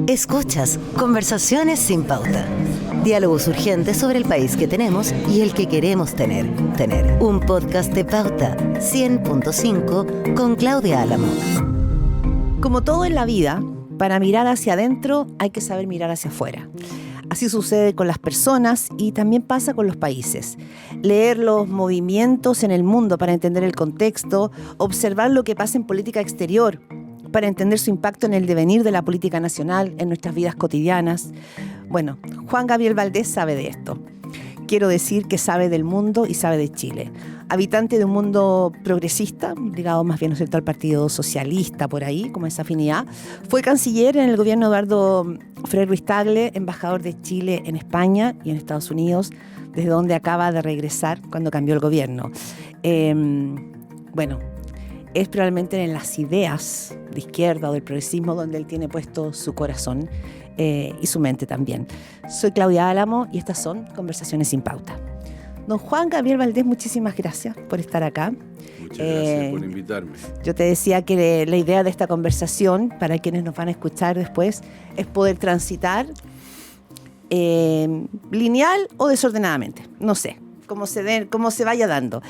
Escuchas Conversaciones sin Pauta. Diálogos urgentes sobre el país que tenemos y el que queremos tener. Un podcast de Pauta 100.5 con Claudia Álamo. Como todo en la vida, para mirar hacia adentro hay que saber mirar hacia afuera. Así sucede con las personas y también pasa con los países. Leer los movimientos en el mundo para entender el contexto, observar lo que pasa en política exterior para entender su impacto en el devenir de la política nacional, en nuestras vidas cotidianas. Bueno, Juan Gabriel Valdés sabe de esto. Quiero decir que sabe del mundo y sabe de Chile. Habitante de un mundo progresista, ligado más bien, ¿no es cierto?, al Partido Socialista, por ahí, como esa afinidad. Fue canciller en el gobierno de Eduardo Frei Ruiz-Tagle, embajador de Chile en España y en Estados Unidos, desde donde acaba de regresar cuando cambió el gobierno. Bueno, es probablemente en las ideas de izquierda o del progresismo donde él tiene puesto su corazón y su mente también. Soy Claudia Álamo y estas son Conversaciones sin Pauta. Don Juan Gabriel Valdés, muchísimas gracias por estar acá. Muchas gracias por invitarme. Yo te decía que la idea de esta conversación, para quienes nos van a escuchar después, es poder transitar lineal o desordenadamente. No sé, cómo se vaya dando.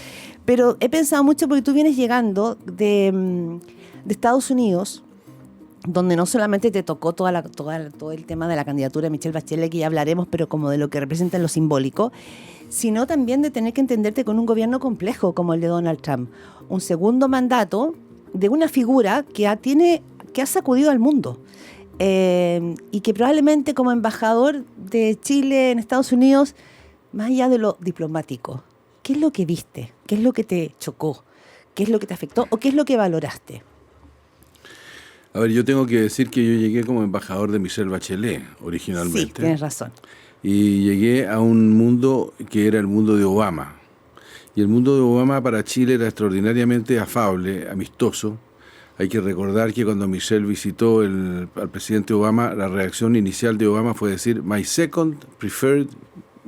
Pero he pensado mucho porque tú vienes llegando de Estados Unidos, donde no solamente te tocó todo el tema de la candidatura de Michelle Bachelet, que ya hablaremos, pero como de lo que representa en lo simbólico, sino también de tener que entenderte con un gobierno complejo como el de Donald Trump. Un segundo mandato de una figura que ha sacudido al mundo y que probablemente como embajador de Chile en Estados Unidos, más allá de lo diplomático, ¿qué es lo que viste? ¿Qué es lo que te chocó? ¿Qué es lo que te afectó? ¿O qué es lo que valoraste? A ver, yo tengo que decir que yo llegué como embajador de Michelle Bachelet originalmente. Sí, tienes razón. Y llegué a un mundo que era el mundo de Obama. Y el mundo de Obama para Chile era extraordinariamente afable, amistoso. Hay que recordar que cuando Michelle visitó al presidente Obama, la reacción inicial de Obama fue decir, my second preferred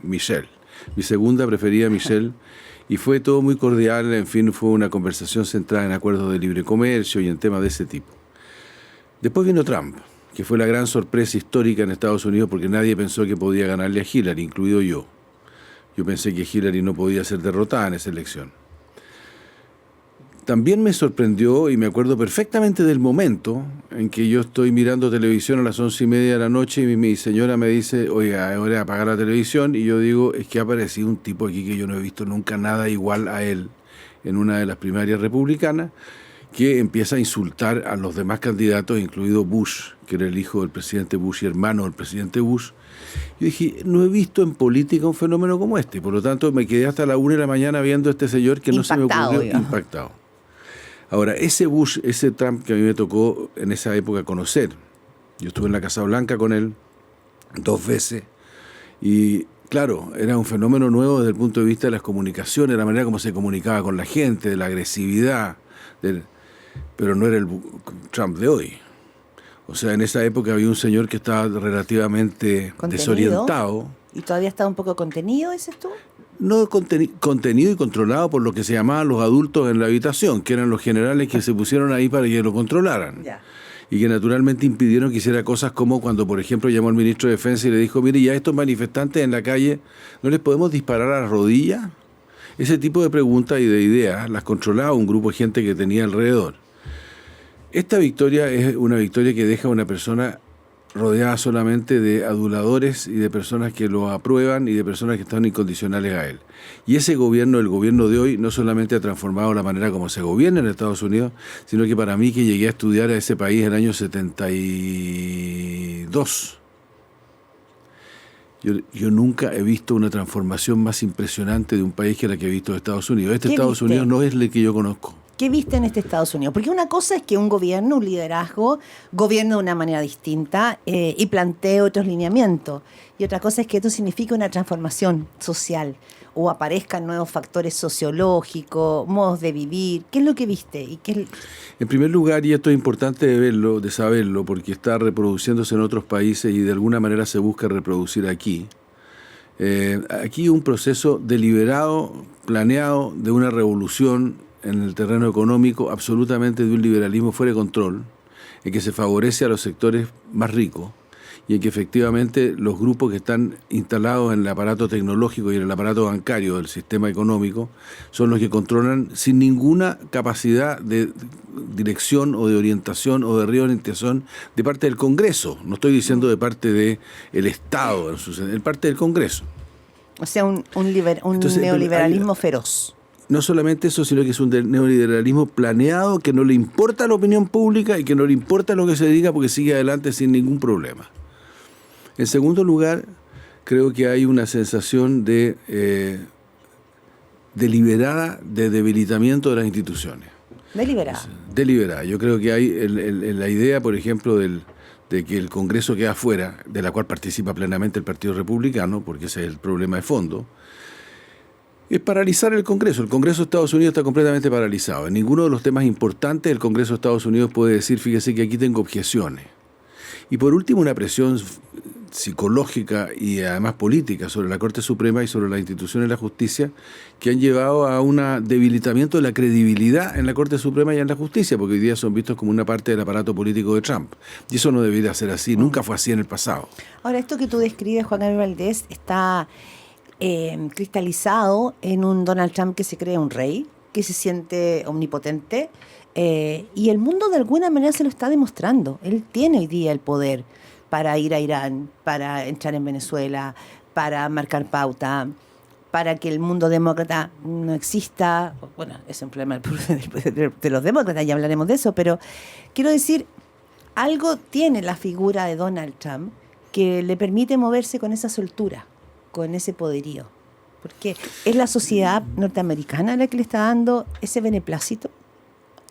Michelle. Mi segunda preferida Michelle. Y fue todo muy cordial, en fin, fue una conversación centrada en acuerdos de libre comercio y en temas de ese tipo. Después vino Trump, que fue la gran sorpresa histórica en Estados Unidos porque nadie pensó que podía ganarle a Hillary, incluido yo. Yo pensé que Hillary no podía ser derrotada en esa elección. También me sorprendió, y me acuerdo perfectamente del momento en que yo estoy mirando televisión a las 11:30 de la noche y mi señora me dice, oiga, es hora de apagar la televisión, y yo digo, es que ha aparecido un tipo aquí que yo no he visto nunca nada igual a él en una de las primarias republicanas, que empieza a insultar a los demás candidatos, incluido Bush, que era el hijo del presidente Bush y hermano del presidente Bush. Yo dije, no he visto en política un fenómeno como este, por lo tanto me quedé hasta la 1 de la mañana viendo a este señor que no se me ocurrió, impactado. Ahora, ese Bush, ese Trump que a mí me tocó en esa época conocer, yo estuve en la Casa Blanca con él 2 veces, y claro, era un fenómeno nuevo desde el punto de vista de las comunicaciones, de la manera como se comunicaba con la gente, de la agresividad, pero no era el Trump de hoy. O sea, en esa época había un señor que estaba relativamente desorientado. ¿Y todavía estaba un poco contenido, dices tú? No contenido y controlado por lo que se llamaban los adultos en la habitación, que eran los generales que se pusieron ahí para que lo controlaran. Ya. Y que naturalmente impidieron que hiciera cosas como cuando, por ejemplo, llamó al ministro de Defensa y le dijo, mire, ya estos manifestantes en la calle, ¿no les podemos disparar a las rodillas? Ese tipo de preguntas y de ideas las controlaba un grupo de gente que tenía alrededor. Esta victoria es una victoria que deja a una persona rodeada solamente de aduladores y de personas que lo aprueban y de personas que están incondicionales a él. Y ese gobierno, el gobierno de hoy, no solamente ha transformado la manera como se gobierna en Estados Unidos, sino que para mí, que llegué a estudiar a ese país en el año 72, yo nunca he visto una transformación más impresionante de un país que la que he visto de Estados Unidos. Estados Unidos no es el que yo conozco. ¿Qué viste en este Estados Unidos? Porque una cosa es que un gobierno, un liderazgo, gobierne de una manera distinta y plantee otros lineamientos. Y otra cosa es que esto significa una transformación social o aparezcan nuevos factores sociológicos, modos de vivir. ¿Qué es lo que viste? En primer lugar, y esto es importante de saberlo, porque está reproduciéndose en otros países y de alguna manera se busca reproducir aquí. Aquí un proceso deliberado, planeado de una revolución en el terreno económico, absolutamente de un liberalismo fuera de control, en que se favorece a los sectores más ricos y en que efectivamente los grupos que están instalados en el aparato tecnológico y en el aparato bancario del sistema económico son los que controlan sin ninguna capacidad de dirección o de orientación o de reorientación de parte del Congreso. No estoy diciendo de parte del Estado, de parte del Congreso. O sea, Entonces, neoliberalismo feroz. No solamente eso, sino que es un neoliberalismo planeado que no le importa la opinión pública y que no le importa lo que se diga porque sigue adelante sin ningún problema. En segundo lugar, creo que hay una sensación de deliberada de debilitamiento de las instituciones. Deliberada. Yo creo que hay la idea, por ejemplo, de que el Congreso queda fuera, de la cual participa plenamente el Partido Republicano, porque ese es el problema de fondo, es paralizar el Congreso. El Congreso de Estados Unidos está completamente paralizado. En ninguno de los temas importantes el Congreso de Estados Unidos puede decir, fíjese que aquí tengo objeciones. Y por último, una presión psicológica y además política sobre la Corte Suprema y sobre las instituciones de la justicia que han llevado a un debilitamiento de la credibilidad en la Corte Suprema y en la justicia, porque hoy día son vistos como una parte del aparato político de Trump. Y eso no debería ser así, nunca fue así en el pasado. Ahora, esto que tú describes, Juan Gabriel Valdés, está cristalizado en un Donald Trump que se cree un rey, que se siente omnipotente, y el mundo de alguna manera se lo está demostrando. Él tiene hoy día el poder para ir a Irán, para entrar en Venezuela, para marcar pauta, para que el mundo demócrata no exista. Bueno, es un problema de los demócratas, ya hablaremos de eso, pero quiero decir, algo tiene la figura de Donald Trump que le permite moverse con esa soltura, con ese poderío. Porque ¿es la sociedad norteamericana la que le está dando ese beneplácito?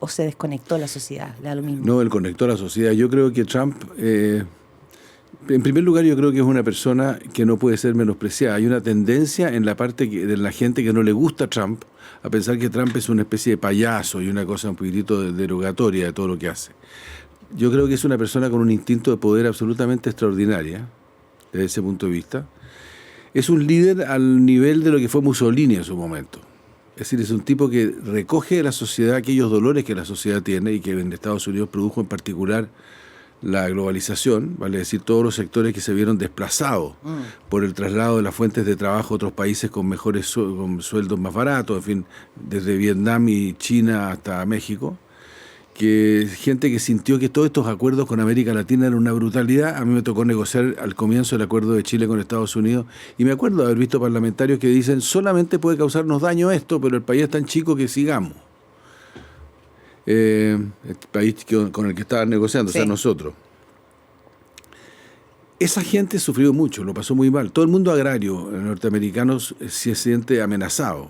¿O se desconectó la sociedad? ¿Le da lo mismo? No, él conectó a la sociedad. Yo creo que Trump, en primer lugar, yo creo que es una persona que no puede ser menospreciada. Hay una tendencia en la parte de la gente que no le gusta a Trump a pensar que Trump es una especie de payaso y una cosa un poquitito derogatoria de todo lo que hace. Yo creo que es una persona con un instinto de poder absolutamente extraordinaria, desde ese punto de vista. Es un líder al nivel de lo que fue Mussolini en su momento. Es decir, es un tipo que recoge de la sociedad aquellos dolores que la sociedad tiene y que en Estados Unidos produjo en particular la globalización, vale decir, todos los sectores que se vieron desplazados por el traslado de las fuentes de trabajo a otros países con mejores con sueldos más baratos, en fin, desde Vietnam y China hasta México, que gente que sintió que todos estos acuerdos con América Latina eran una brutalidad. A mí me tocó negociar al comienzo el acuerdo de Chile con Estados Unidos y me acuerdo de haber visto parlamentarios que dicen solamente puede causarnos daño esto, pero el país es tan chico que sigamos. El país con el que estaban negociando, sí. O sea, nosotros. Esa gente sufrió mucho, lo pasó muy mal. Todo el mundo agrario norteamericano se siente amenazado.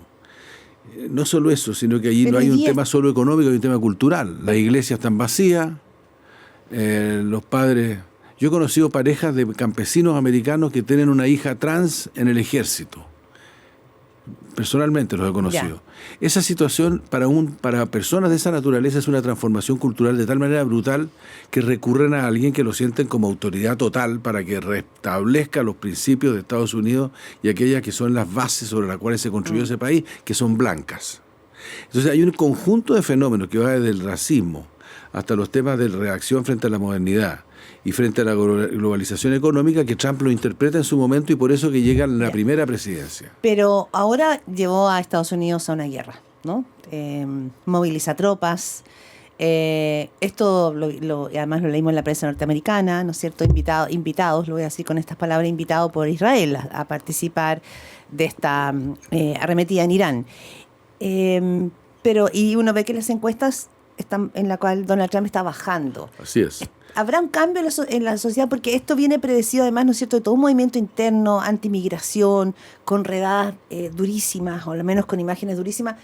No solo eso, sino que allí no hay un tema solo económico, hay un tema cultural. Las iglesias están vacías, los padres... Yo he conocido parejas de campesinos americanos que tienen una hija trans en el ejército. Personalmente los he conocido. Ya. Esa situación para personas de esa naturaleza es una transformación cultural de tal manera brutal que recurren a alguien que lo sienten como autoridad total para que restablezca los principios de Estados Unidos y aquellas que son las bases sobre las cuales se construyó ese país, que son blancas. Entonces hay un conjunto de fenómenos que va desde el racismo hasta los temas de reacción frente a la modernidad y frente a la globalización económica, que Trump lo interpreta en su momento y por eso que llega a la primera presidencia. Pero ahora llevó a Estados Unidos a una guerra, ¿no? Moviliza tropas. Esto además lo leímos en la prensa norteamericana, ¿no es cierto? Invitados, lo voy a decir con estas palabras, invitados por Israel a participar de esta arremetida en Irán. Y uno ve que las encuestas están en la cual Donald Trump está bajando. Así es. ¿Habrá un cambio en la sociedad? Porque esto viene predecido además, ¿no es cierto?, de todo un movimiento interno, antimigración, con redadas durísimas, o al menos con imágenes durísimas,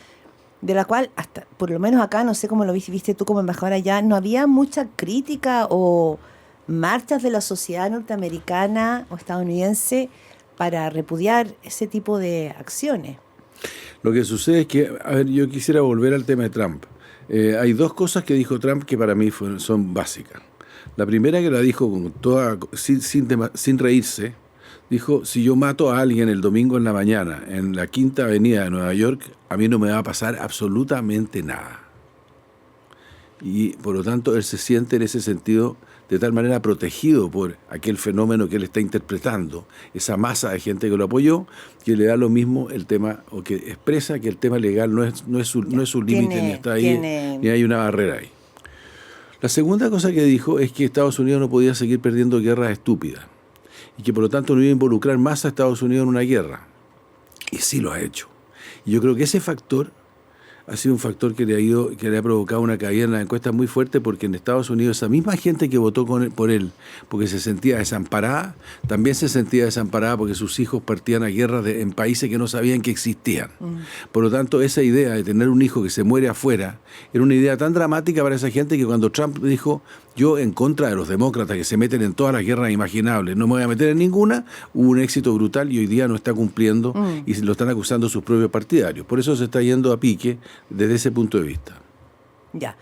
de la cual, hasta por lo menos acá, no sé cómo lo viste tú como embajadora allá, no había mucha crítica o marchas de la sociedad norteamericana o estadounidense para repudiar ese tipo de acciones. Lo que sucede es que, a ver, yo quisiera volver al tema de Trump. Hay dos cosas que dijo Trump que para mí son básicas. La primera, que la dijo con sin reírse, dijo: si yo mato a alguien el domingo en la mañana en la Quinta Avenida de Nueva York, a mí no me va a pasar absolutamente nada. y por lo tanto él se siente en ese sentido de tal manera protegido por aquel fenómeno que él está interpretando, esa masa de gente que lo apoyó, que le da lo mismo el tema, o que expresa que el tema legal no es su límite, ni está ahí, ni hay una barrera ahí. La segunda cosa que dijo es que Estados Unidos no podía seguir perdiendo guerras estúpidas y que por lo tanto no iba a involucrar más a Estados Unidos en una guerra. Y sí lo ha hecho. Y yo creo que ese factor ha sido un factor que le ha provocado una caída en las encuestas muy fuerte, porque en Estados Unidos esa misma gente que votó por él porque se sentía desamparada, también se sentía desamparada porque sus hijos partían a guerras en países que no sabían que existían. Por lo tanto, esa idea de tener un hijo que se muere afuera era una idea tan dramática para esa gente que cuando Trump dijo: yo en contra de los demócratas que se meten en todas las guerras imaginables, no me voy a meter en ninguna, hubo un éxito brutal y hoy día no está cumpliendo y lo están acusando sus propios partidarios. Por eso se está yendo a pique desde ese punto de vista. Ya.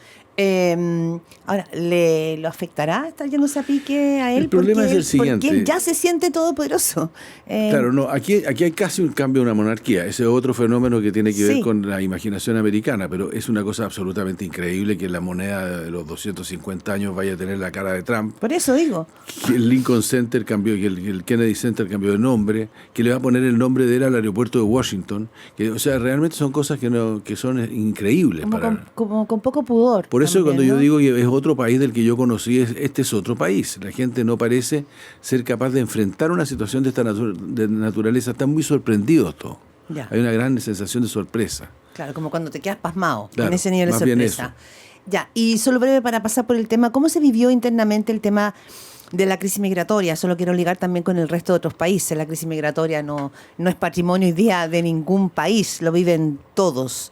Ahora, ¿lo afectará estar yéndose a pique a él? El problema es el siguiente. Porque él ya se siente todopoderoso. Claro, no, aquí hay casi un cambio de una monarquía. Ese es otro fenómeno que tiene que ver con la imaginación americana, pero es una cosa absolutamente increíble que la moneda de los 250 años vaya a tener la cara de Trump. Por eso digo. Que el Lincoln Center cambió, que el Kennedy Center cambió de nombre, que le va a poner el nombre de él al aeropuerto de Washington. Que, o sea, realmente son cosas que son increíbles. Como con poco pudor. Por eso también, cuando ¿no? yo digo que es otro país del que yo conocí, este es otro país. La gente no parece ser capaz de enfrentar una situación de esta naturaleza. Están muy sorprendidos todos. Ya. Hay una gran sensación de sorpresa. Claro, como cuando te quedas pasmado, Claro, en ese nivel de más bien sorpresa. Ya, y solo breve para pasar por el tema, ¿cómo se vivió internamente el tema de la crisis migratoria? Eso lo quiero ligar también con el resto de otros países. La crisis migratoria no es patrimonio hoy día de ningún país, lo viven todos.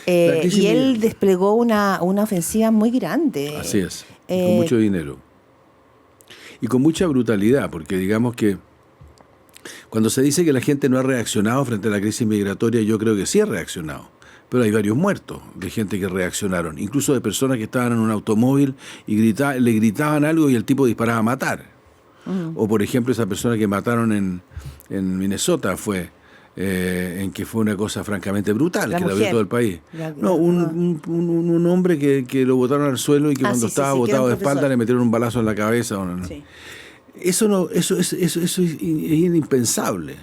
Y él desplegó una ofensiva muy grande. Así es, con mucho dinero. Y con mucha brutalidad, porque digamos que cuando se dice que la gente no ha reaccionado frente a la crisis migratoria, yo creo que sí ha reaccionado. Pero hay varios muertos de gente que reaccionaron, incluso de personas que estaban en un automóvil y le gritaban algo y el tipo disparaba a matar. O por ejemplo esa persona que mataron en Minnesota en que fue una cosa francamente brutal, que la vio todo el país. Un hombre que lo botaron al suelo y que cuando estaba botado de espalda le metieron un balazo en la cabeza. Sí. Eso es impensable.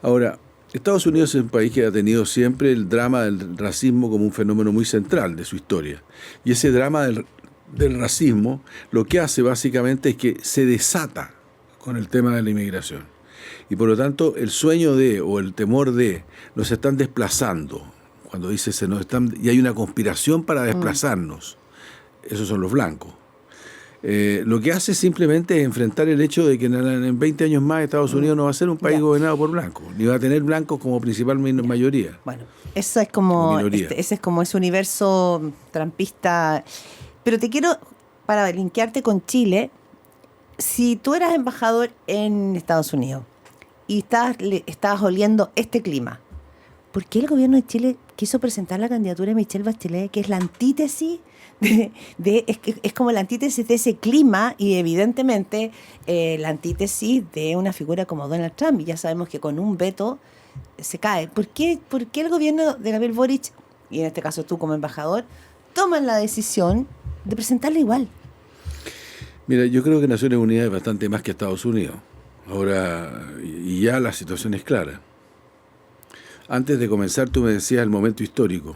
Ahora, Estados Unidos es un país que ha tenido siempre el drama del racismo como un fenómeno muy central de su historia. Y ese drama del racismo lo que hace básicamente es que se desata con el tema de la inmigración. Y por lo tanto el sueño o el temor nos están desplazando. Cuando dice y hay una conspiración para desplazarnos. Esos son los blancos. Lo que hace simplemente es enfrentar el hecho de que en 20 años más Estados Unidos no va a ser un país gobernado por blancos, ni va a tener blancos como principal mayoría. Bueno, eso es como ese es como ese universo trampista. Pero te quiero, para linkearte con Chile, si tú eras embajador en Estados Unidos y estabas oliendo este clima, ¿por qué el gobierno de Chile quiso presentar la candidatura de Michelle Bachelet, que es la antítesis es como la antítesis de ese clima y evidentemente la antítesis de una figura como Donald Trump? Y ya sabemos que con un veto se cae. ¿Por qué el gobierno de Gabriel Boric, y en este caso tú como embajador, toman la decisión de presentarla igual? Mira, yo creo que Naciones Unidas es bastante más que Estados Unidos. Ahora, y ya la situación es clara. Antes de comenzar, tú me decías el momento histórico.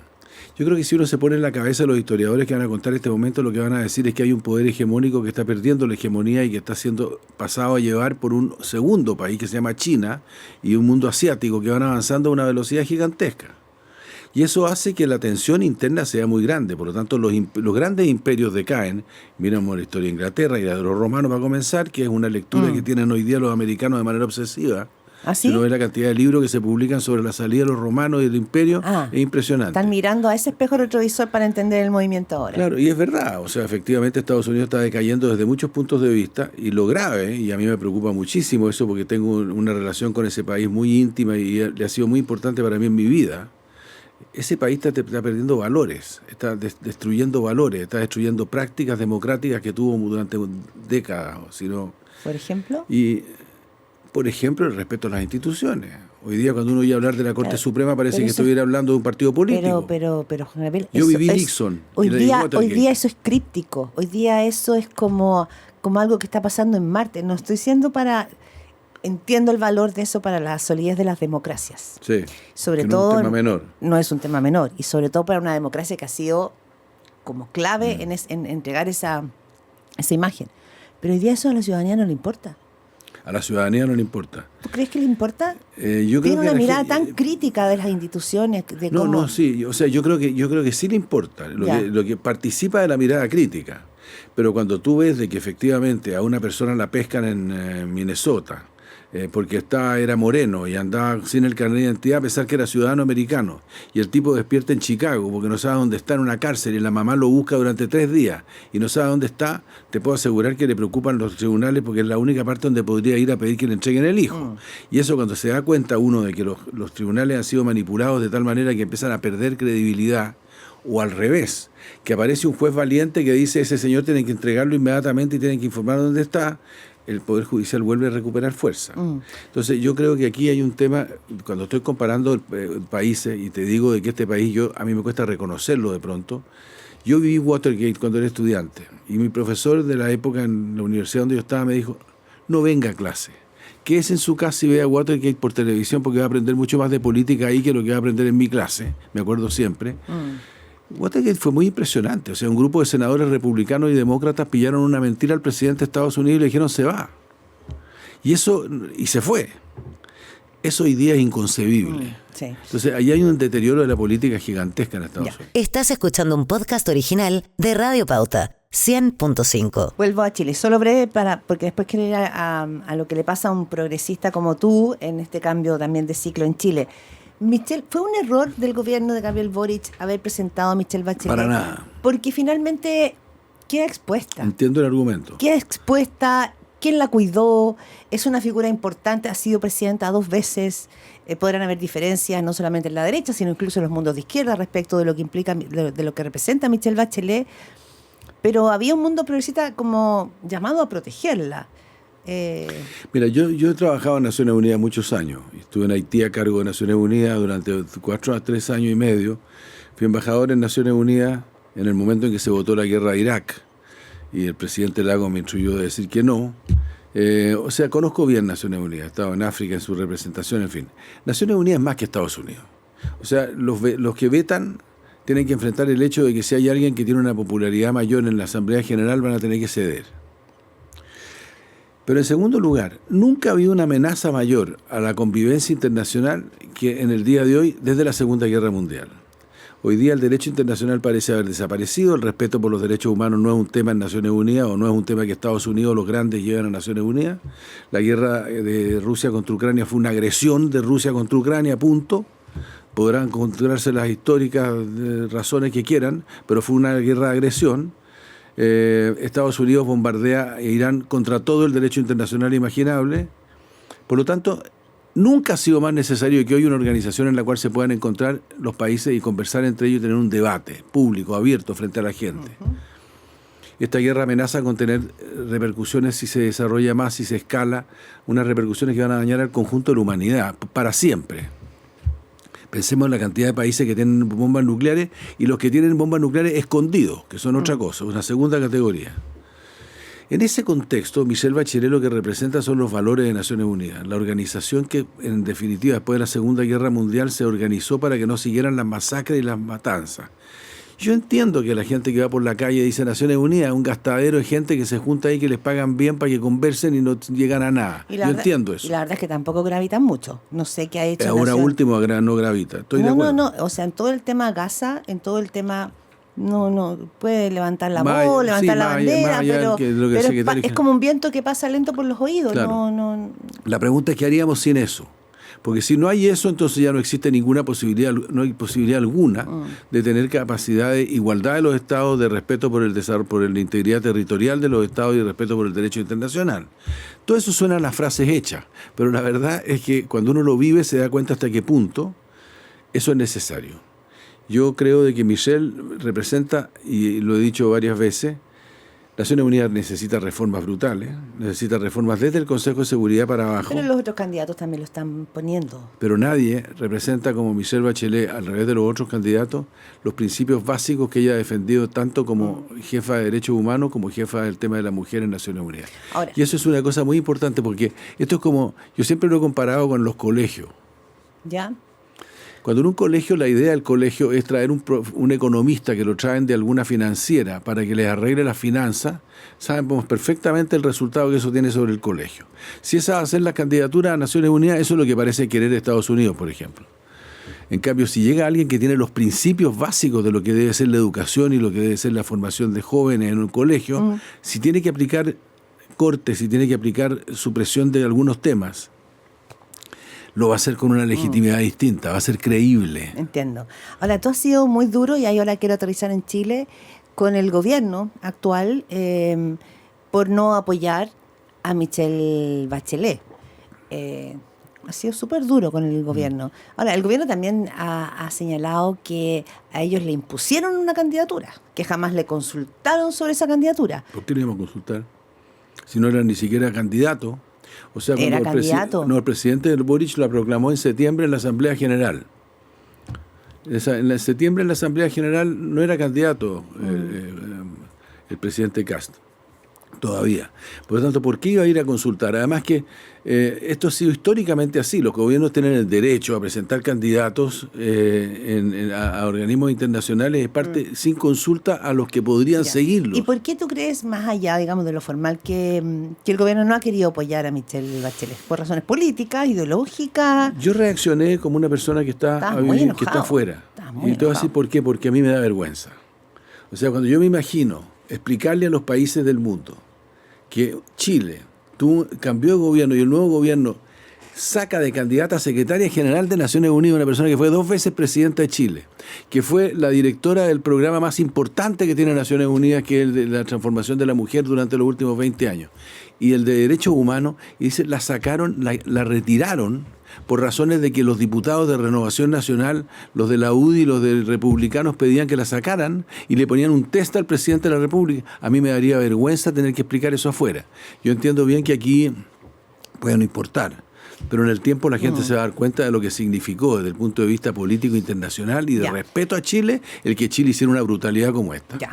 Yo creo que si uno se pone en la cabeza de los historiadores que van a contar este momento, lo que van a decir es que hay un poder hegemónico que está perdiendo la hegemonía y que está siendo pasado a llevar por un segundo país que se llama China y un mundo asiático que van avanzando a una velocidad gigantesca. Y eso hace que la tensión interna sea muy grande. Por lo tanto, los grandes imperios decaen. Miramos la historia de Inglaterra y la de los romanos para comenzar, que es una lectura que tienen hoy día los americanos de manera obsesiva. ¿Ah, sí? Si uno ve la cantidad de libros que se publican sobre la salida de los romanos y del imperio, es impresionante. Están mirando a ese espejo retrovisor para entender el movimiento ahora. Claro, y es verdad. O sea, efectivamente Estados Unidos está decayendo desde muchos puntos de vista, y lo grave, y a mí me preocupa muchísimo eso porque tengo una relación con ese país muy íntima y le ha sido muy importante para mí en mi vida. Ese país está perdiendo valores, está destruyendo valores, está destruyendo prácticas democráticas que tuvo durante décadas. ¿Por ejemplo? Por ejemplo, el respeto a las instituciones. Hoy día cuando uno oye hablar de la Corte Suprema parece que estuviera hablando de un partido político. Pero Juan Gabriel, yo viví Nixon. Hoy día eso es críptico. Hoy día eso es como algo que está pasando en Marte. No estoy diciendo entiendo el valor de eso para la solidez de las democracias. Sí. Sobre todo. No es un tema menor. No es un tema menor. Y sobre todo para una democracia que ha sido como clave en entregar esa imagen. Pero hoy día eso a la ciudadanía no le importa. A la ciudadanía no le importa. ¿Tú crees que le importa? Yo creo Tiene una que mirada tan crítica de las instituciones. Sí. O sea, yo creo que sí le importa. Lo que participa de la mirada crítica. Pero cuando tú ves de que efectivamente a una persona la pescan en Minnesota, porque era moreno y andaba sin el carnet de identidad a pesar que era ciudadano americano, y el tipo despierta en Chicago porque no sabe dónde está en una cárcel y la mamá lo busca durante 3 días y no sabe dónde está, te puedo asegurar que le preocupan los tribunales porque es la única parte donde podría ir a pedir que le entreguen el hijo. Y eso cuando se da cuenta uno de que los tribunales han sido manipulados de tal manera que empiezan a perder credibilidad, o al revés, que aparece un juez valiente que dice ese señor tiene que entregarlo inmediatamente y tienen que informar dónde está, el Poder Judicial vuelve a recuperar fuerza. Entonces yo creo que aquí hay un tema, cuando estoy comparando países, y te digo de que este país a mí me cuesta reconocerlo de pronto, yo viví Watergate cuando era estudiante, y mi profesor de la época en la universidad donde yo estaba me dijo, no venga a clase, quédese en su casa y vea Watergate por televisión porque va a aprender mucho más de política ahí que lo que va a aprender en mi clase, me acuerdo siempre. Watergate fue muy impresionante. O sea, un grupo de senadores republicanos y demócratas pillaron una mentira al presidente de Estados Unidos y le dijeron se va. Y se fue. Eso hoy día es inconcebible. Sí. Entonces, ahí hay un deterioro de la política gigantesca en Estados Unidos. Estás escuchando un podcast original de Radio Pauta, 100.5. Vuelvo a Chile, solo breve porque después quiero ir a lo que le pasa a un progresista como tú en este cambio también de ciclo en Chile. Michelle, ¿fue un error del gobierno de Gabriel Boric haber presentado a Michelle Bachelet? Para nada. Porque finalmente queda expuesta. Entiendo el argumento. Queda expuesta, ¿quién la cuidó? Es una figura importante, ha sido presidenta 2 veces. Podrán haber diferencias no solamente en la derecha, sino incluso en los mundos de izquierda respecto de lo que implica, de lo que representa Michelle Bachelet. Pero había un mundo progresista como llamado a protegerla. Mira, yo he trabajado en Naciones Unidas muchos años. Estuve en Haití a cargo de Naciones Unidas durante 4 a 3 años y medio. Fui embajador en Naciones Unidas en el momento en que se votó la guerra de Irak. Y el presidente Lagos me instruyó de decir que no. O sea, conozco bien Naciones Unidas. He estado en África en su representación, en fin. Naciones Unidas es más que Estados Unidos. O sea, los que vetan tienen que enfrentar el hecho de que si hay alguien que tiene una popularidad mayor en la Asamblea General van a tener que ceder. Pero en segundo lugar, nunca ha habido una amenaza mayor a la convivencia internacional que en el día de hoy desde la Segunda Guerra Mundial. Hoy día el derecho internacional parece haber desaparecido, el respeto por los derechos humanos no es un tema en Naciones Unidas o no es un tema que Estados Unidos, los grandes, llevan a Naciones Unidas. La guerra de Rusia contra Ucrania fue una agresión de Rusia contra Ucrania, punto. Podrán encontrarse las históricas razones que quieran, pero fue una guerra de agresión. Estados Unidos bombardea a Irán contra todo el derecho internacional imaginable. Por lo tanto, nunca ha sido más necesario que hoy una organización en la cual se puedan encontrar los países y conversar entre ellos y tener un debate público, abierto frente a la gente. Esta guerra amenaza con tener repercusiones si se desarrolla más, si se escala, unas repercusiones que van a dañar al conjunto de la humanidad para siempre. Pensemos en la cantidad de países que tienen bombas nucleares y los que tienen bombas nucleares escondidos, que son otra cosa, una segunda categoría. En ese contexto, Michelle Bachelet lo que representa son los valores de Naciones Unidas, la organización que, en definitiva, después de la Segunda Guerra Mundial se organizó para que no siguieran las masacres y las matanzas. Yo entiendo que la gente que va por la calle dice Naciones Unidas, un gastadero de gente que se junta ahí que les pagan bien para que conversen y no llegan a nada. Yo entiendo eso. Y la verdad es que tampoco gravitan mucho. No sé qué ha hecho. Ahora último no gravita. Estoy de acuerdo. No. O sea, en todo el tema Gaza, en todo el tema... No, puede levantar la voz, levantar la bandera, pero es como un viento que pasa lento por los oídos. Claro. No. La pregunta es qué haríamos sin eso. Porque si no hay eso, entonces ya no existe ninguna posibilidad, no hay posibilidad alguna de tener capacidad de igualdad de los estados, de respeto por el desarrollo, por la integridad territorial de los estados y de respeto por el derecho internacional. Todo eso suenan las frases hechas, pero la verdad es que cuando uno lo vive se da cuenta hasta qué punto eso es necesario. Yo creo de que Michelle representa, y lo he dicho varias veces, Naciones Unidas necesita reformas brutales, necesita reformas desde el Consejo de Seguridad para abajo. Pero los otros candidatos también lo están poniendo. Pero nadie representa como Michelle Bachelet, al revés de los otros candidatos, los principios básicos que ella ha defendido tanto como jefa de derechos humanos como jefa del tema de la mujer en Naciones Unidas. Ahora, Y eso es una cosa muy importante porque esto es como, yo siempre lo he comparado con los colegios. ¿ya? Cuando en un colegio, la idea del colegio es traer un economista que lo traen de alguna financiera para que les arregle las finanzas, sabemos perfectamente el resultado que eso tiene sobre el colegio. Si esa va a ser la candidatura a Naciones Unidas, eso es lo que parece querer Estados Unidos, por ejemplo. En cambio, si llega alguien que tiene los principios básicos de lo que debe ser la educación y lo que debe ser la formación de jóvenes en un colegio, si tiene que aplicar cortes, si tiene que aplicar supresión de algunos temas, lo va a hacer con una legitimidad distinta, va a ser creíble. Entiendo. Ahora, tú has sido muy duro y ahí ahora quiero aterrizar en Chile con el gobierno actual por no apoyar a Michelle Bachelet. Ha sido súper duro con el gobierno. Ahora, el gobierno también ha señalado que a ellos le impusieron una candidatura, que jamás le consultaron sobre esa candidatura. ¿Por qué le íbamos a consultar? Si no era ni siquiera candidato. O sea, ¿Era cuando candidato? el presidente Boric la proclamó en septiembre en la Asamblea General. En septiembre en la Asamblea General no era candidato el presidente Castro. Todavía. Por lo tanto, ¿por qué iba a ir a consultar? Además que esto ha sido históricamente así. Los gobiernos tienen el derecho a presentar candidatos a organismos internacionales sin consulta a los que podrían seguirlos. ¿Y por qué tú crees, más allá, digamos, de lo formal, que el gobierno no ha querido apoyar a Michelle Bachelet? ¿Por razones políticas, ideológicas? Yo reaccioné como una persona que está afuera. Y te voy a decir por qué. Porque a mí me da vergüenza. O sea, cuando yo me imagino explicarle a los países del mundo que Chile cambió de gobierno y el nuevo gobierno saca de candidata a secretaria general de Naciones Unidas una persona que fue 2 veces presidenta de Chile, que fue la directora del programa más importante que tiene Naciones Unidas, que es el de la transformación de la mujer durante los últimos 20 años, y el de derechos humanos, y dice, la sacaron, la retiraron por razones de que los diputados de Renovación Nacional, los de la UDI y los de republicanos pedían que la sacaran y le ponían un test al presidente de la República. A mí me daría vergüenza tener que explicar eso afuera. Yo entiendo bien que aquí puede no importar, pero en el tiempo la gente se va a dar cuenta de lo que significó desde el punto de vista político internacional y de respeto a Chile, el que Chile hiciera una brutalidad como esta. Ya.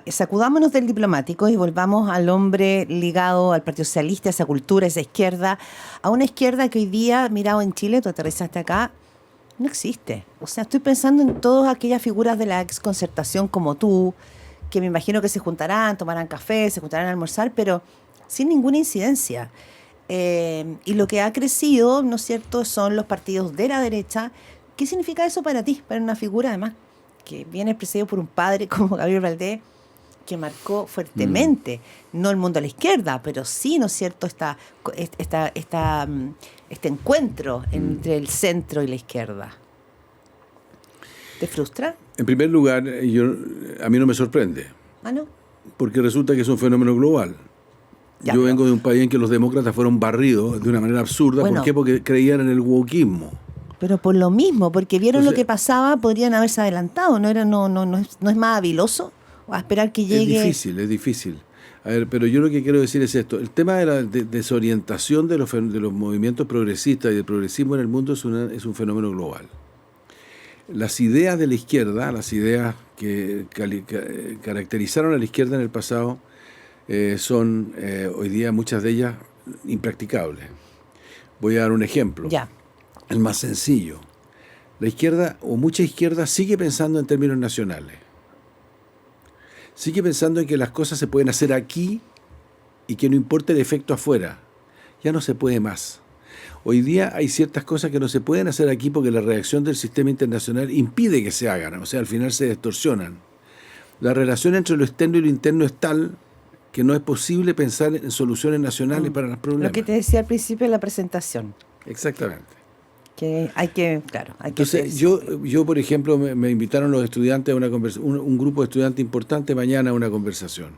Sacudámonos del diplomático y volvamos al hombre ligado al Partido Socialista, a esa cultura, a esa izquierda, a una izquierda que hoy día, mirado en Chile, tú aterrizaste acá, no existe. O sea, estoy pensando en todas aquellas figuras de la exconcertación como tú, que me imagino que se juntarán, tomarán café, se juntarán a almorzar, pero sin ninguna incidencia. Y lo que ha crecido, ¿no es cierto?, son los partidos de la derecha. ¿Qué significa eso para ti? Para una figura, además, que viene precedido por un padre como Gabriel Valdés, que marcó fuertemente, no el mundo a la izquierda, pero sí, ¿no es cierto?, este encuentro entre el centro y la izquierda. ¿Te frustra? En primer lugar, a mí no me sorprende. ¿Ah, no? Porque resulta que es un fenómeno global. Yo vengo de un país en que los demócratas fueron barridos de una manera absurda. ¿Por qué? Porque creían en el wokismo. Pero por lo mismo, porque vieron lo que pasaba, podrían haberse adelantado. ¿No es más habiloso a esperar que llegue? Es difícil. A ver, pero yo lo que quiero decir es esto. El tema de la desorientación de los movimientos progresistas y del progresismo en el mundo es un fenómeno global. Las ideas de la izquierda, las ideas que caracterizaron a la izquierda en el pasado, son hoy día muchas de ellas impracticables. Voy a dar un ejemplo. Ya. El más sencillo. La izquierda, o mucha izquierda, sigue pensando en términos nacionales. Sigue pensando en que las cosas se pueden hacer aquí y que no importa el efecto afuera. Ya no se puede más. Hoy día hay ciertas cosas que no se pueden hacer aquí porque la reacción del sistema internacional impide que se hagan. O sea, al final se distorsionan. La relación entre lo externo y lo interno es tal que no es posible pensar en soluciones nacionales para los problemas. Lo que te decía al principio de la presentación. Exactamente. Que hay que. Entonces, yo por ejemplo, me invitaron los estudiantes a una conversación, un grupo de estudiantes importante mañana a una conversación.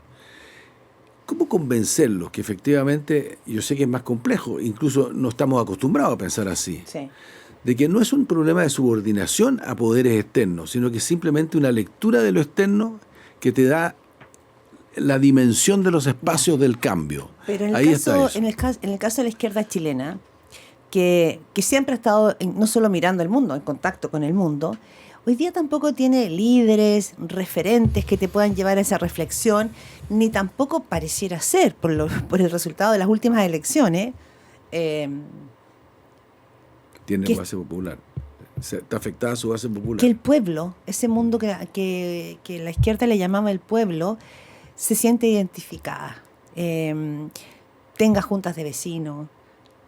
¿Cómo convencerlos? Que efectivamente, yo sé que es más complejo, incluso no estamos acostumbrados a pensar así. Sí. De que no es un problema de subordinación a poderes externos, sino que es simplemente una lectura de lo externo que te da la dimensión de los espacios del cambio. Pero en Ahí el está caso, eso. en el caso de la izquierda chilena, que siempre ha estado no solo mirando el mundo, en contacto con el mundo, hoy día tampoco tiene líderes, referentes que te puedan llevar a esa reflexión, ni tampoco pareciera ser, por el resultado de las últimas elecciones. Tiene base popular. Está afectada su base popular. Que el pueblo, ese mundo que la izquierda le llamaba el pueblo, se siente identificada. Tenga juntas de vecinos,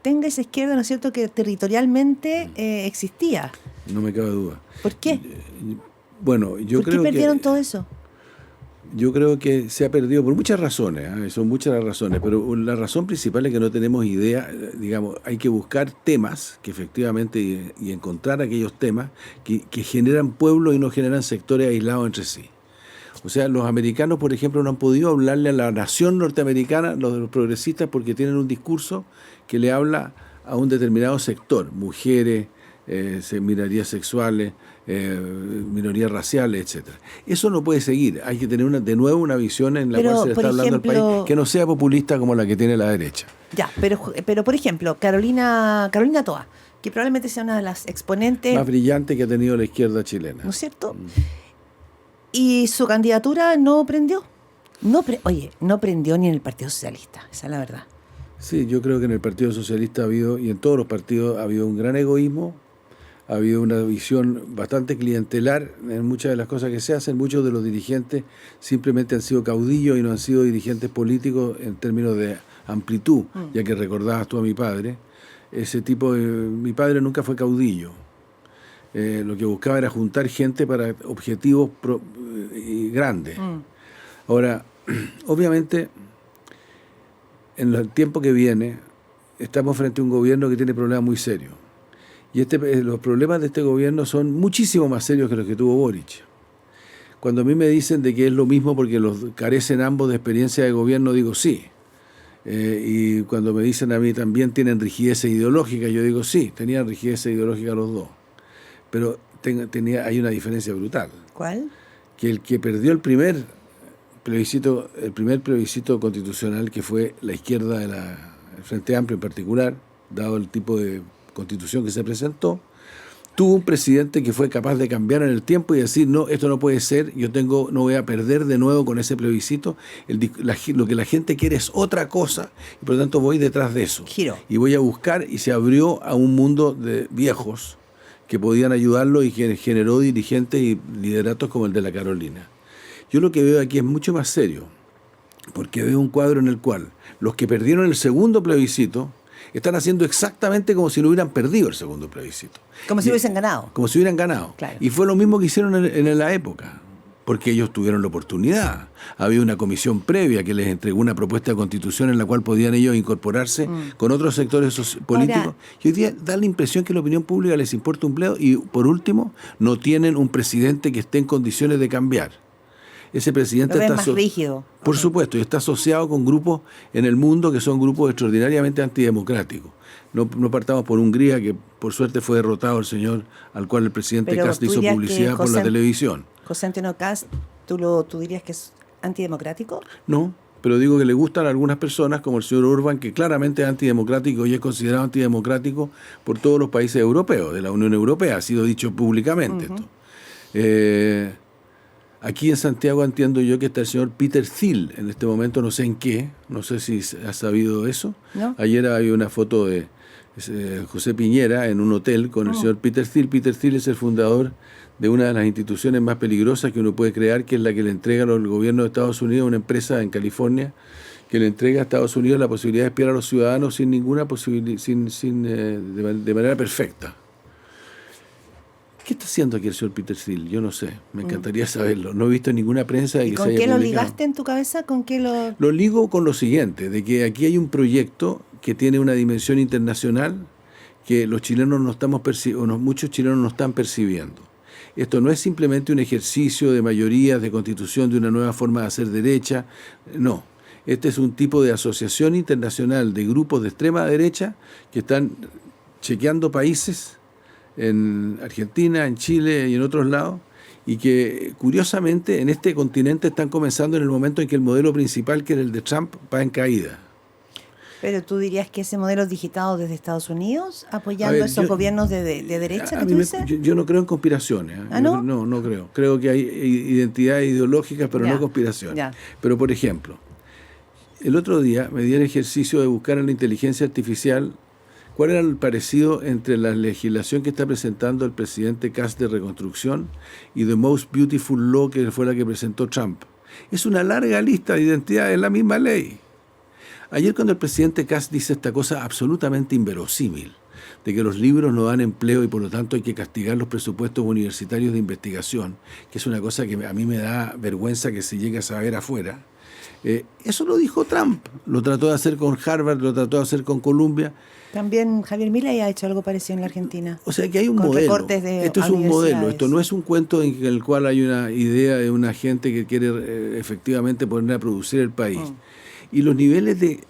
tenga esa izquierda, ¿no es cierto?, que territorialmente existía. No me cabe duda. ¿Por qué? Bueno, yo ¿Por qué creo perdieron que, todo eso? Yo creo que se ha perdido por muchas razones, son muchas las razones, pero la razón principal es que no tenemos idea, digamos, hay que buscar temas que efectivamente y encontrar aquellos temas que generan pueblos y no generan sectores aislados entre sí. O sea, los americanos, por ejemplo, no han podido hablarle a la nación norteamericana, los progresistas, porque tienen un discurso que le habla a un determinado sector, mujeres, minorías sexuales, minorías raciales, etcétera. Eso no puede seguir. Hay que tener de nuevo una visión en la cual se le está hablando al país que no sea populista como la que tiene la derecha. Ya, pero por ejemplo, Carolina Toa, que probablemente sea una de las exponentes más brillante que ha tenido la izquierda chilena. ¿No es cierto? Y su candidatura no prendió. No prendió ni en el Partido Socialista, esa es la verdad. Sí, yo creo que en el Partido Socialista ha habido, y en todos los partidos, ha habido un gran egoísmo, ha habido una visión bastante clientelar en muchas de las cosas que se hacen. Muchos de los dirigentes simplemente han sido caudillos y no han sido dirigentes políticos en términos de amplitud, ya que recordabas tú a mi padre. Ese tipo mi padre nunca fue caudillo. Lo que buscaba era juntar gente para objetivos grandes. Ahora, obviamente, en el tiempo que viene, estamos frente a un gobierno que tiene problemas muy serios. Y los problemas de este gobierno son muchísimo más serios que los que tuvo Boric. Cuando a mí me dicen de que es lo mismo porque los carecen ambos de experiencia de gobierno, digo sí. Y cuando me dicen a mí también tienen rigidez ideológica, yo digo sí, tenían rigidez ideológica los dos. Pero hay una diferencia brutal. ¿Cuál? Que el que perdió el primer plebiscito constitucional, que fue la izquierda el Frente Amplio en particular, dado el tipo de constitución que se presentó, tuvo un presidente que fue capaz de cambiar en el tiempo y decir, no, esto no puede ser, no voy a perder de nuevo con ese plebiscito, lo que la gente quiere es otra cosa, y por lo tanto voy detrás de eso. Giro. Y voy a buscar, y se abrió a un mundo de viejos que podían ayudarlo y que generó dirigentes y lideratos como el de la Carolina. Yo lo que veo aquí es mucho más serio, porque veo un cuadro en el cual los que perdieron el segundo plebiscito están haciendo exactamente como si no hubieran perdido el segundo plebiscito. Como si hubiesen ganado. Como si hubieran ganado. Claro. Y fue lo mismo que hicieron en la época, porque ellos tuvieron la oportunidad. Había una comisión previa que les entregó una propuesta de constitución en la cual podían ellos incorporarse con otros sectores políticos. Ahora, y hoy día da la impresión que la opinión pública les importa un bledo y, por último, no tienen un presidente que esté en condiciones de cambiar. Ese presidente está más rígido. Por supuesto, y está asociado con grupos en el mundo que son grupos extraordinariamente antidemocráticos. No partamos por Hungría, que por suerte fue derrotado el señor al cual el presidente Kast hizo publicidad por la televisión. José Antonio Kast, ¿tú dirías que es antidemocrático? No, pero digo que le gustan a algunas personas, como el señor Orbán, que claramente es antidemocrático y es considerado antidemocrático por todos los países europeos, de la Unión Europea, ha sido dicho públicamente esto. Aquí en Santiago entiendo yo que está el señor Peter Thiel, en este momento no sé en qué, no sé si has sabido eso. ¿No? Ayer había una foto de José Piñera en un hotel con el señor Peter Thiel. Peter Thiel es el fundador de una de las instituciones más peligrosas que uno puede crear, que es la que le entrega al gobierno de Estados Unidos, una empresa en California, que le entrega a Estados Unidos la posibilidad de espiar a los ciudadanos sin ninguna posibilidad, de manera perfecta. ¿Qué está haciendo aquí el señor Peter Thiel? Yo no sé, me encantaría saberlo. No he visto ninguna prensa de que se haya publicado. ¿Y con qué lo ligaste en tu cabeza? ¿Con qué lo...? Lo ligo con lo siguiente, de que aquí hay un proyecto que tiene una dimensión internacional que los chilenos muchos chilenos no están percibiendo. Esto no es simplemente un ejercicio de mayorías, de constitución, de una nueva forma de hacer derecha, no. Este es un tipo de asociación internacional de grupos de extrema derecha que están chequeando países en Argentina, en Chile y en otros lados, y que curiosamente en este continente están comenzando en el momento en que el modelo principal, que era el de Trump, va en caída. Pero tú dirías que ese modelo es digitado desde Estados Unidos, apoyando a esos gobiernos de derecha, ¿que tú dices? Yo no creo en conspiraciones. ¿Ah, no? No creo. Creo que hay identidades ideológicas, pero no conspiraciones. Ya. Pero, por ejemplo, el otro día me di el ejercicio de buscar en la inteligencia artificial cuál era el parecido entre la legislación que está presentando el presidente Kast de reconstrucción y The Most Beautiful Law, que fue la que presentó Trump. Es una larga lista de identidades, es la misma ley. Ayer cuando el presidente Kast dice esta cosa absolutamente inverosímil, de que los libros no dan empleo y por lo tanto hay que castigar los presupuestos universitarios de investigación, que es una cosa que a mí me da vergüenza que se llegue a saber afuera, eso lo dijo Trump. Lo trató de hacer con Harvard, lo trató de hacer con Columbia. También Javier Milei ha hecho algo parecido en la Argentina. O sea que hay un con modelo. Recortes de esto es un modelo, universidades. esto no es un cuento en el cual hay una idea de una gente que quiere efectivamente poner a producir el país. Y los niveles de,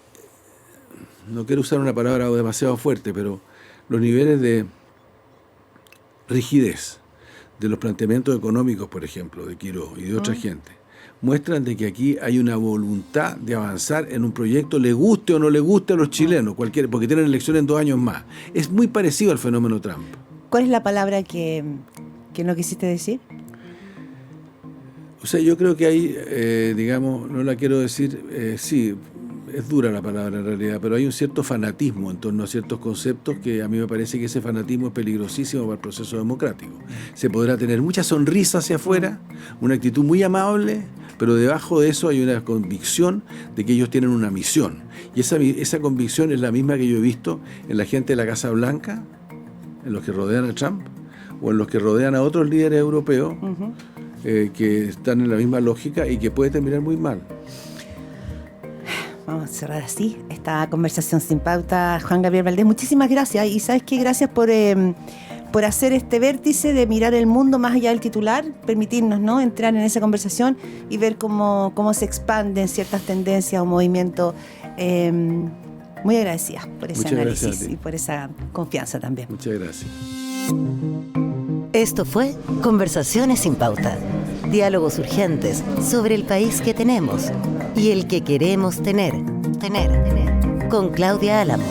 no quiero usar una palabra demasiado fuerte, pero los niveles de rigidez de los planteamientos económicos, por ejemplo, de Quiroz y de otra gente, muestran de que aquí hay una voluntad de avanzar en un proyecto, le guste o no le guste a los chilenos, porque tienen elecciones en 2 años más. Es muy parecido al fenómeno Trump. ¿Cuál es la palabra que no quisiste decir? O sea, yo creo que hay, digamos, no la quiero decir, sí, es dura la palabra en realidad, pero hay un cierto fanatismo en torno a ciertos conceptos que a mí me parece que ese fanatismo es peligrosísimo para el proceso democrático. Se podrá tener mucha sonrisa hacia afuera, una actitud muy amable, pero debajo de eso hay una convicción de que ellos tienen una misión. Y esa convicción es la misma que yo he visto en la gente de la Casa Blanca, en los que rodean a Trump, o en los que rodean a otros líderes europeos, que están en la misma lógica y que puede terminar muy mal. Vamos a cerrar así esta conversación sin pauta. Juan Gabriel Valdés, muchísimas gracias. Y ¿sabes qué? Gracias por hacer este vértice de mirar el mundo más allá del titular, permitirnos, ¿no?, entrar en esa conversación y ver cómo se expanden ciertas tendencias o movimientos. Muy agradecida por ese análisis y por esa confianza también. Muchas gracias. Esto fue Conversaciones sin Pauta. Diálogos urgentes sobre el país que tenemos y el que queremos tener. Con Claudia Álamo.